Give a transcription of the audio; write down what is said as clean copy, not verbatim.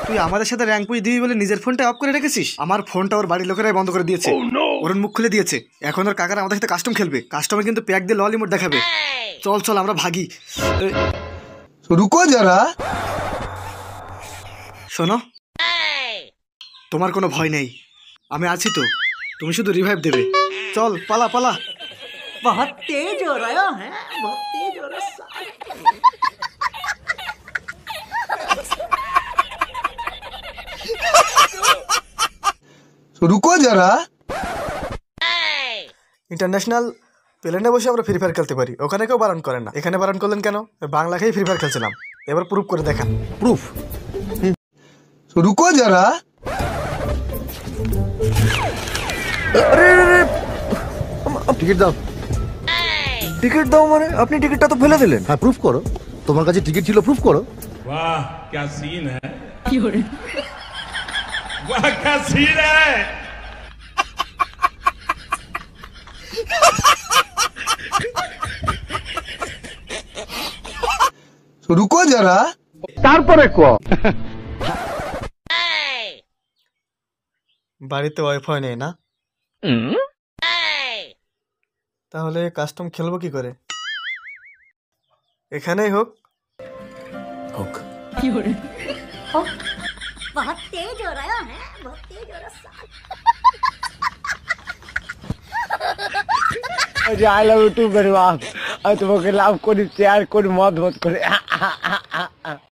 তুই আমাদের সাথে র্যাঙ্ক পুশ দিবি বলে নিজের ফোনটা অফ করে রেখেছিস। আমার ফোনটা ওর বাড়ির লোকেরাই বন্ধ করে দিয়েছে। ওর মুখ খুলে দিয়েছে। এখন ওর কাকারা আমাদের সাথে কাস্টম খেলবে। কাস্টমে কিন্তু প্যাক দিয়ে লল ইমোট দেখাবে। চল চল আমরা ভাগি। রুকো যারা, শোনো, তোমার কোনো ভয় নেই, আমি আছি তো। তুমি শুধু রিভাইভ দেবে। চল পালা পালা। बहुत तेज हो रहा है, बहुत तेज हो रहा है। রুকো যারা। ইন্টারন্যাশনাল প্লেনে বসে আমরা ফ্রি ফায়ার খেলতে পারি, ওখানে কেউ বারণ করে না। এখানে বারণ করলেন কেন? বাংলা খেয়ে ফ্রি ফায়ার খেলছিলাম, এবার প্রুফ করে দেখান। প্রুফ। রুকো যারা। টিকিট দাও। টিকিট দাও মানে আপনি টিকিটটা তো ফেলে দিলেন। হ্যাঁ প্রুফ করো, তোমার কাছে টিকিট ছিল, প্রুফ করো। वाह क्या सीन है, वाह क्या सीन है। রুকো যারা। তারপরে কো বাড়িতে ওয়াইফাই নেই না, তাহলে কাস্টম খেলবো কি করে? এখানেই হোক। হোক। बहुत तेज हो रहा है, बहुत तेज हो रहा है। I love you too very much. আমি তোমাকে লাভ করি, শেয়ার করি, মত করে।